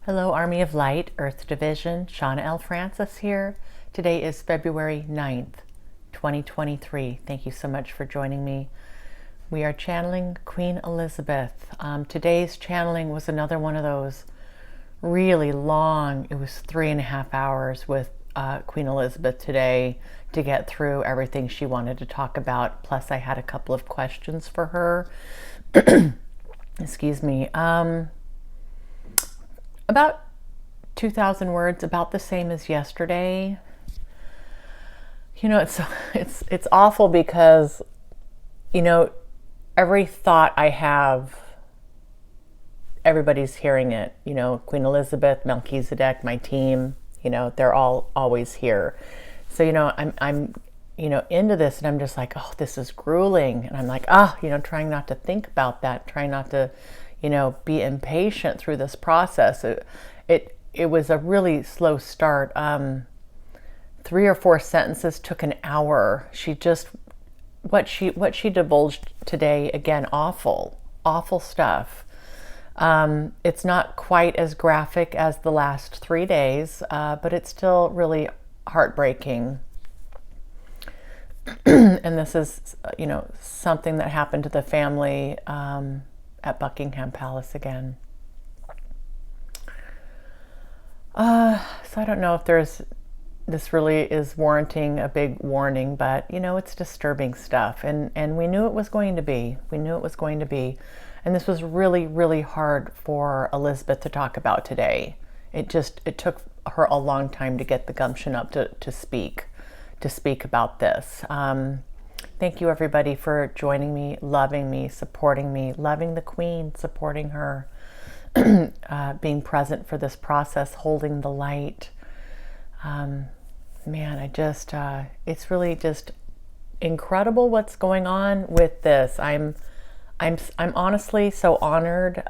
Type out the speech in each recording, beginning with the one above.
Hello, Army of Light, Earth Division. Shauna L. Francis here. Today is February 9th, 2023. Thank you so much for joining me. We are channeling Queen Elizabeth. Today's channeling was another one of those really long, it was 3.5 hours with Queen Elizabeth today to get through everything she wanted to talk about. Plus, I had a couple of questions for her. Excuse me. About 2,000 words, about the same as yesterday. You know, it's awful because, you know, every thought I have, everybody's hearing it. You know, Queen Elizabeth, Melchizedek, my team, you know, they're all always here. So, you know, I'm into this, and I'm just like, oh, this is grueling. And I'm like, trying not to think about that, trying not to, be impatient through this process. It was a really slow start. 3 or 4 sentences took an hour. What she divulged today, again, awful stuff. It's not quite as graphic as the last 3 days, but it's still really heartbreaking. And this is, something that happened to the family at Buckingham Palace again. So I don't know if this really is warranting a big warning, but it's disturbing stuff, and we knew it was going to be. And this was really, really hard for Elizabeth to talk about today. It took her a long time to get the gumption up to speak about this. Thank you, everybody, for joining me, loving me, supporting me, loving the Queen, supporting her, being present for this process, holding the light. It's really just incredible what's going on with this. I'm honestly so honored.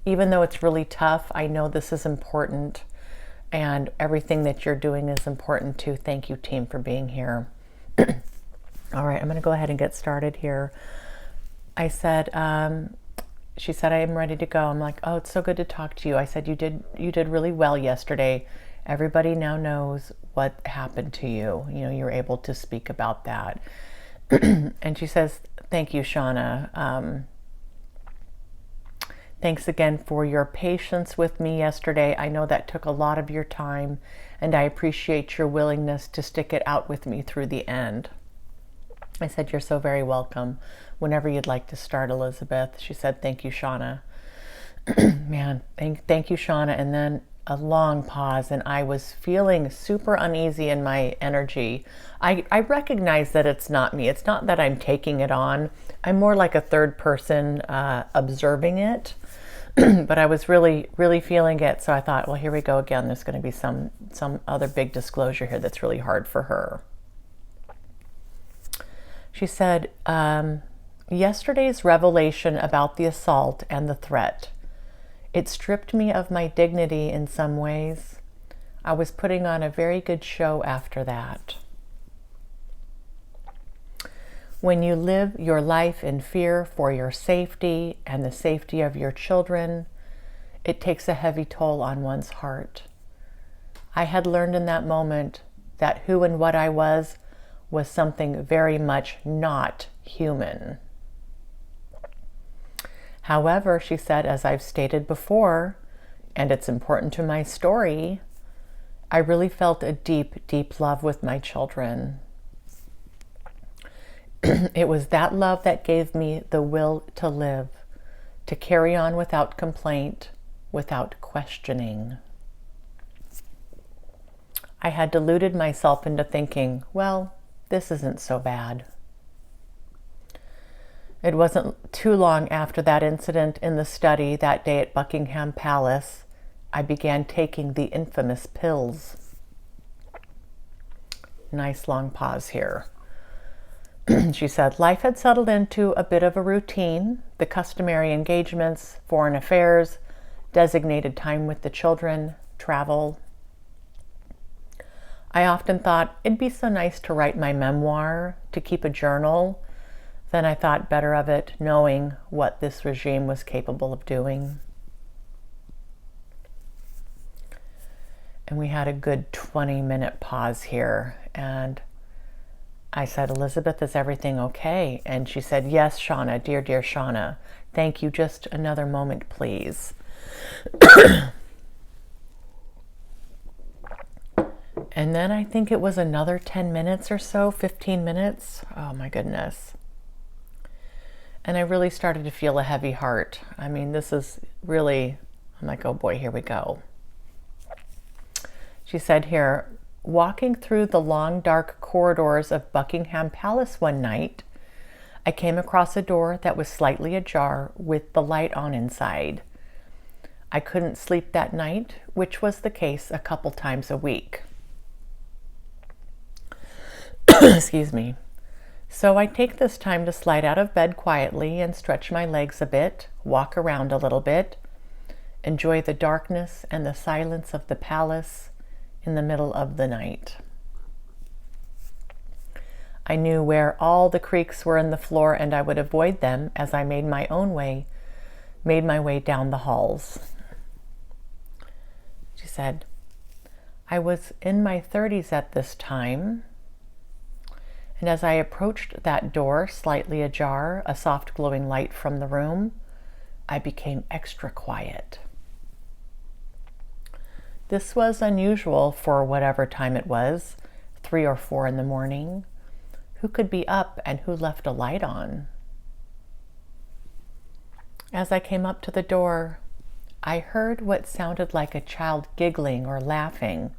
Even though it's really tough, I know this is important, and everything that you're doing is important too. Thank you, team, for being here. All right, I'm going to go ahead and get started here. I said, she said, I am ready to go. I'm like, oh, it's so good to talk to you. I said, you did really well yesterday. Everybody now knows what happened to you. You're able to speak about that. And she says, thank you, Shauna. Thanks again for your patience with me yesterday. I know that took a lot of your time, and I appreciate your willingness to stick it out with me through the end. I said, you're so very welcome. Whenever you'd like to start, Elizabeth. She said, thank you, Shauna. Man, thank you, Shauna. And then a long pause, and I was feeling super uneasy in my energy. I recognize that it's not me. It's not that I'm taking it on. I'm more like a third person observing it. But I was really, really feeling it. So I thought, well, here we go again. There's going to be some other big disclosure here that's really hard for her. She said, yesterday's revelation about the assault and the threat, it stripped me of my dignity in some ways. I was putting on a very good show after that. When you live your life in fear for your safety and the safety of your children, it takes a heavy toll on one's heart. I had learned in that moment that who and what I was something very much not human. However, she said, as I've stated before, and it's important to my story, I really felt a deep, deep love with my children. It was that love that gave me the will to live, to carry on without complaint, without questioning. I had deluded myself into thinking, well, this isn't so bad. It wasn't too long after that incident in the study that day at Buckingham Palace, I began taking the infamous pills. Nice long pause here. She said, life had settled into a bit of a routine, the customary engagements, foreign affairs, designated time with the children, travel. I often thought it'd be so nice to write my memoir, to keep a journal. Then I thought better of it, knowing what this regime was capable of doing. And we had a good 20-minute pause here. And I said, Elizabeth, is everything okay? And she said, yes, Shauna, dear, dear Shauna. Thank you. Just another moment, please. And then I think it was another 10 minutes or so, 15 minutes. Oh my goodness. And I really started to feel a heavy heart. I mean, this is really, I'm like, oh boy, here we go. She said here, walking through the long, dark corridors of Buckingham Palace one night, I came across a door that was slightly ajar with the light on inside. I couldn't sleep that night, which was the case a couple times a week. Excuse me. So I take this time to slide out of bed quietly and stretch my legs a bit, walk around a little bit, enjoy the darkness and the silence of the palace in the middle of the night. I knew where all the creaks were in the floor, and I would avoid them as I made my way down the halls. She said, I was in my 30s at this time, and as I approached that door, slightly ajar, a soft glowing light from the room, I became extra quiet. This was unusual for whatever time it was, 3 or 4 in the morning. Who could be up and who left a light on? As I came up to the door, I heard what sounded like a child giggling or laughing,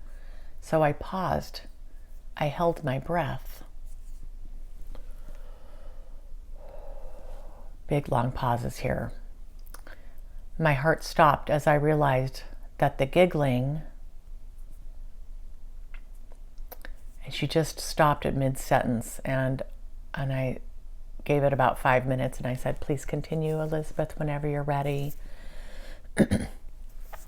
so I paused. I held my breath. Big long pauses here. My heart stopped as I realized that the giggling, and she just stopped at mid-sentence, and I gave it about 5 minutes, and I said, please continue, Elizabeth, whenever you're ready.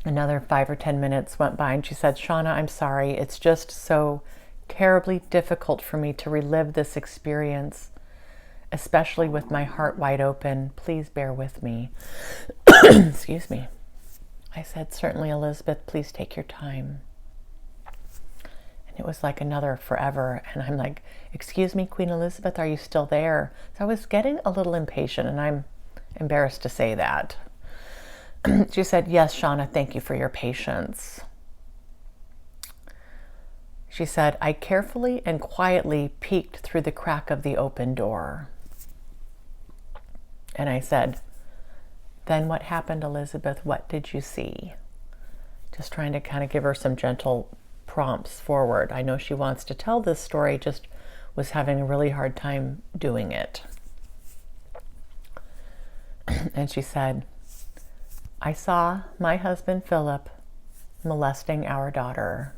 Another 5 or 10 minutes went by, and she said, Shauna, I'm sorry. It's just so terribly difficult for me to relive this experience, especially with my heart wide open. Please bear with me. Excuse me. I said, certainly, Elizabeth, please take your time. And it was like another forever. And I'm like, excuse me, Queen Elizabeth, are you still there? So I was getting a little impatient, and I'm embarrassed to say that. She said, yes, Shauna, thank you for your patience. She said, I carefully and quietly peeked through the crack of the open door. And I said, then what happened, Elizabeth? What did you see? Just trying to kind of give her some gentle prompts forward. I know she wants to tell this story, just was having a really hard time doing it. And she said, I saw my husband Philip molesting our daughter.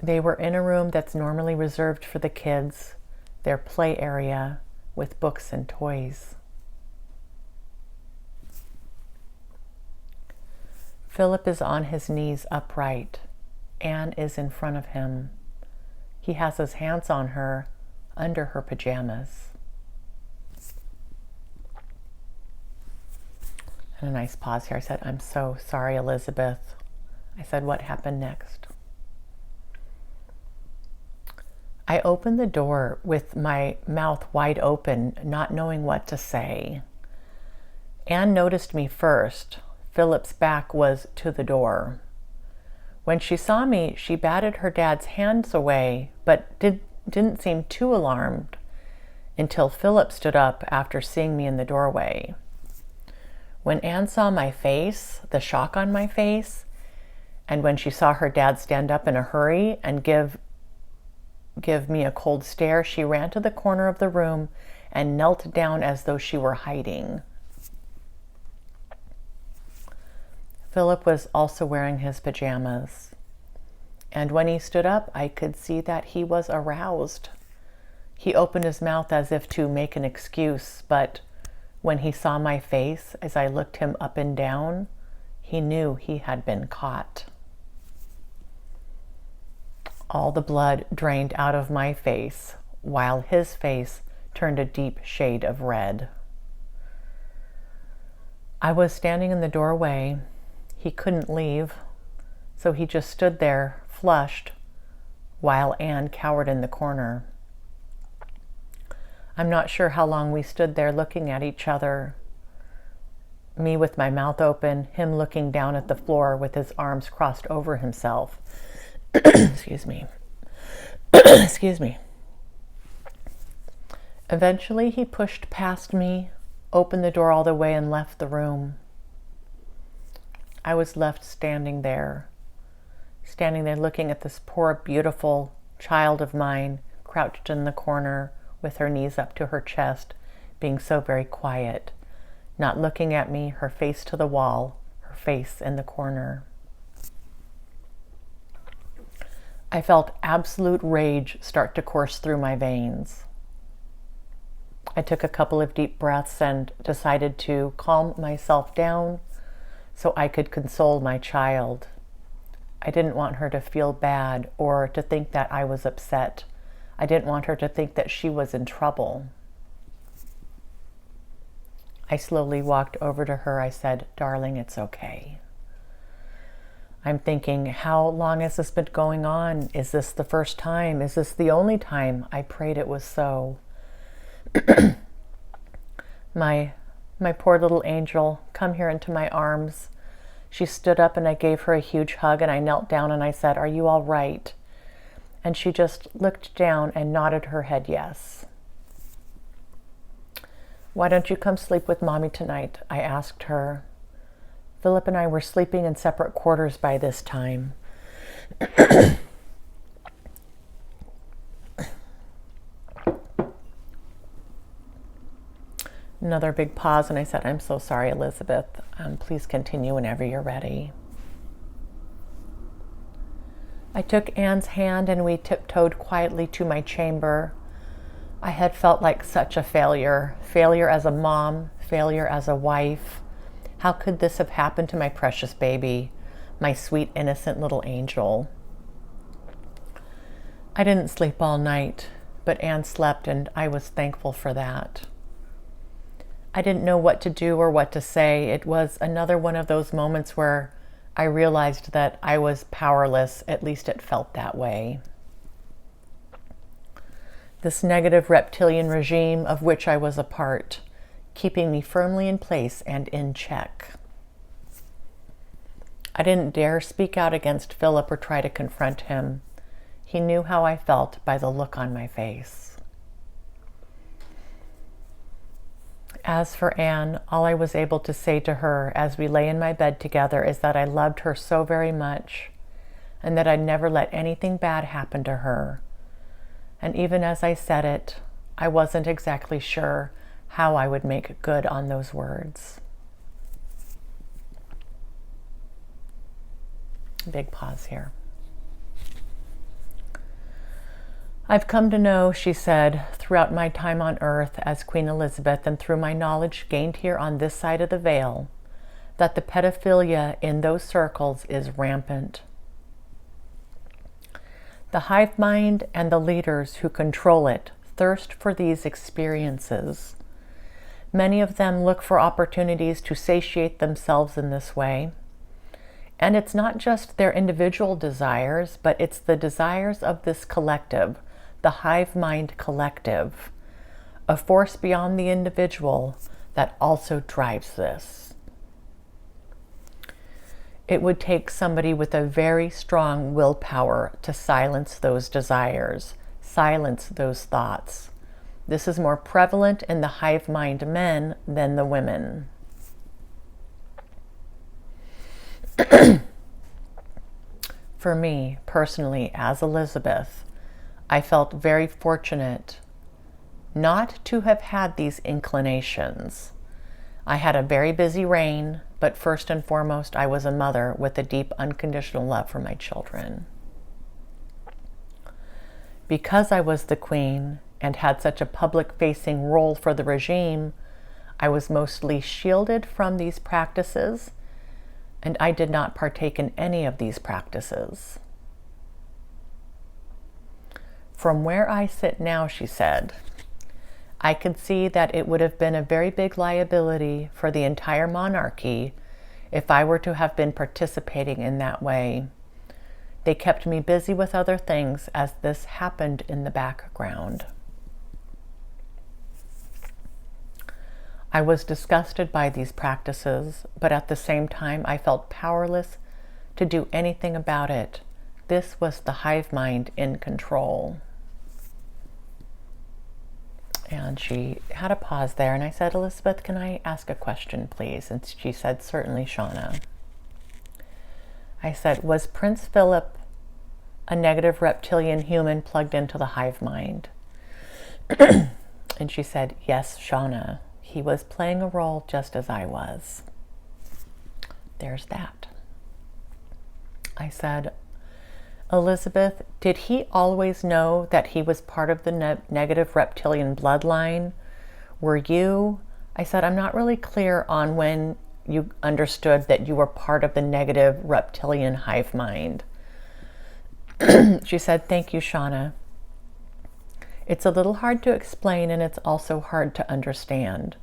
They were in a room that's normally reserved for the kids, their play area with books and toys. Philip is on his knees upright. Anne is in front of him. He has his hands on her under her pajamas. And a nice pause here. I said, I'm so sorry, Elizabeth. I said, what happened next? I opened the door with my mouth wide open, not knowing what to say. Anne noticed me first. Philip's back was to the door. When she saw me, she batted her dad's hands away, but didn't seem too alarmed until Philip stood up after seeing me in the doorway. When Anne saw my face, the shock on my face, and when she saw her dad stand up in a hurry and give me a cold stare, she ran to the corner of the room and knelt down as though she were hiding. Philip was also wearing his pajamas, and when he stood up, I could see that he was aroused. He opened his mouth as if to make an excuse, but when he saw my face, as I looked him up and down, he knew he had been caught. All the blood drained out of my face, while his face turned a deep shade of red. I was standing in the doorway. He couldn't leave, so he just stood there, flushed, while Anne cowered in the corner. I'm not sure how long we stood there looking at each other, me with my mouth open, him looking down at the floor with his arms crossed over himself. Excuse me. Excuse me. Eventually, he pushed past me, opened the door all the way, and left the room. I was left standing there looking at this poor, beautiful child of mine, crouched in the corner with her knees up to her chest, being so very quiet, not looking at me, her face to the wall, her face in the corner. I felt absolute rage start to course through my veins. I took a couple of deep breaths and decided to calm myself down so I could console my child. I didn't want her to feel bad or to think that I was upset. I didn't want her to think that she was in trouble. I slowly walked over to her. I said, "Darling, it's okay." I'm thinking, how long has this been going on? Is this the first time? Is this the only time? I prayed it was so. My poor little angel, come here into my arms. She stood up and I gave her a huge hug and I knelt down and I said, "Are you all right?" And she just looked down and nodded her head yes. "Why don't you come sleep with Mommy tonight?" I asked her. Philip and I were sleeping in separate quarters by this time. Another big pause, and I said, "I'm so sorry, Elizabeth. Please continue whenever you're ready." I took Anne's hand and we tiptoed quietly to my chamber. I had felt like such a failure as a mom, failure as a wife. How could this have happened to my precious baby, my sweet, innocent little angel? I didn't sleep all night, but Anne slept and I was thankful for that. I didn't know what to do or what to say. It was another one of those moments where I realized that I was powerless, at least it felt that way. This negative reptilian regime of which I was a part, keeping me firmly in place and in check. I didn't dare speak out against Philip or try to confront him. He knew how I felt by the look on my face. As for Anne, all I was able to say to her as we lay in my bed together is that I loved her so very much and that I'd never let anything bad happen to her. And even as I said it, I wasn't exactly sure how I would make good on those words. Big pause here. I've come to know, she said, throughout my time on earth as Queen Elizabeth and through my knowledge gained here on this side of the veil, that the pedophilia in those circles is rampant. The hive mind and the leaders who control it thirst for these experiences. Many of them look for opportunities to satiate themselves in this way. And it's not just their individual desires, but it's the desires of this collective, the hive mind collective, a force beyond the individual that also drives this. It would take somebody with a very strong willpower to silence those desires, silence those thoughts. This is more prevalent in the hive mind men than the women. For me, personally, as Elizabeth, I felt very fortunate not to have had these inclinations. I had a very busy reign, but first and foremost, I was a mother with a deep, unconditional love for my children. Because I was the queen and had such a public-facing role for the regime, I was mostly shielded from these practices, and I did not partake in any of these practices. From where I sit now, she said, I could see that it would have been a very big liability for the entire monarchy if I were to have been participating in that way. They kept me busy with other things as this happened in the background. I was disgusted by these practices, but at the same time I felt powerless to do anything about it. This was the hive mind in control. And she had a pause there, and I said, Elizabeth, can I ask a question, please? And she said, certainly, Shauna. I said, was Prince Philip a negative reptilian human plugged into the hive mind? And she said, yes, Shauna. He was playing a role just as I was. There's that. I said, Elizabeth, did he always know that he was part of the negative reptilian bloodline? Were you? I said, I'm not really clear on when you understood that you were part of the negative reptilian hive mind. She said, thank you, Shauna. It's a little hard to explain, and it's also hard to understand.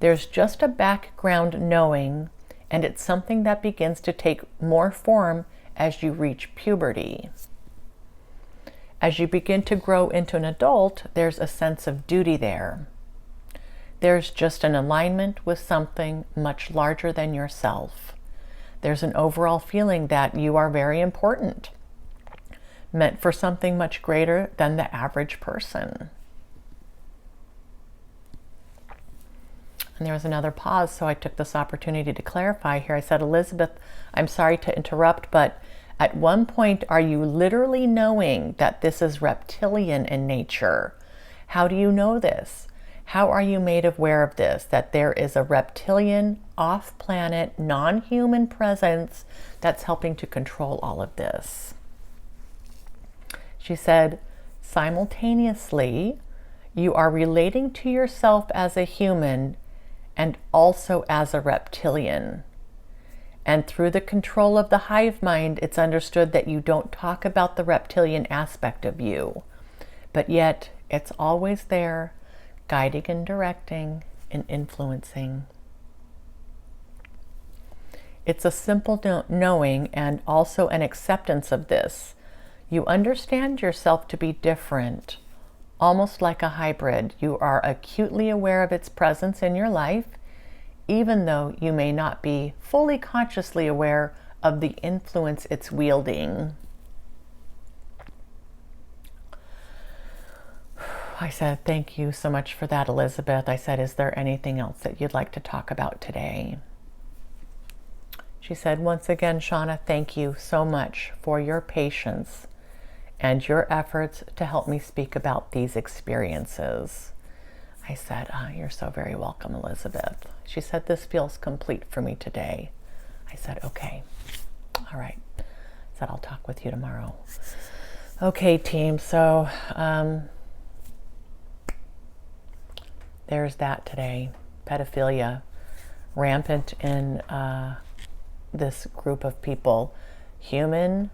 There's just a background knowing, and it's something that begins to take more form as you reach puberty. As you begin to grow into an adult, there's a sense of duty there. There's just an alignment with something much larger than yourself. There's an overall feeling that you are very important, meant for something much greater than the average person. And there was another pause, so I took this opportunity to clarify here. I said, Elizabeth, I'm sorry to interrupt, but at one point, are you literally knowing that this is reptilian in nature? How do you know this? How are you made aware of this, that there is a reptilian, off-planet, non-human presence that's helping to control all of this? She said, simultaneously, you are relating to yourself as a human and also as a reptilian. And through the control of the hive mind, it's understood that you don't talk about the reptilian aspect of you, but yet it's always there, guiding and directing and influencing. It's a simple knowing and also an acceptance of this. You understand yourself to be different, almost like a hybrid. You are acutely aware of its presence in your life, even though you may not be fully consciously aware of the influence it's wielding. I said, thank you so much for that, Elizabeth. I said, is there anything else that you'd like to talk about today? She said, once again, Shauna, thank you so much for your patience and your efforts to help me speak about these experiences. I said, you're so very welcome, Elizabeth. She said, this feels complete for me today. I said, okay. All right. I said, I'll talk with you tomorrow. Okay, team. So there's that today. Pedophilia rampant in this group of people. Human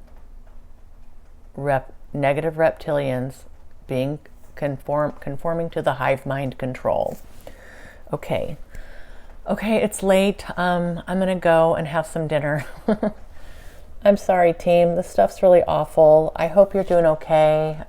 negative reptilians being conforming to the hive mind control. Okay, it's late. I'm gonna go and have some dinner. I'm sorry, team. This stuff's really awful. I hope you're doing okay.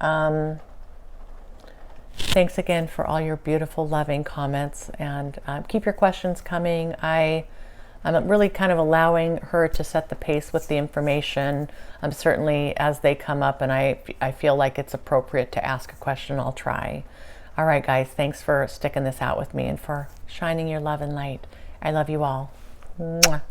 Thanks again for all your beautiful, loving comments, and keep your questions coming. I'm really kind of allowing her to set the pace with the information. Certainly as they come up and I feel like it's appropriate to ask a question, I'll try. All right, guys, thanks for sticking this out with me and for shining your love and light. I love you all. Mwah.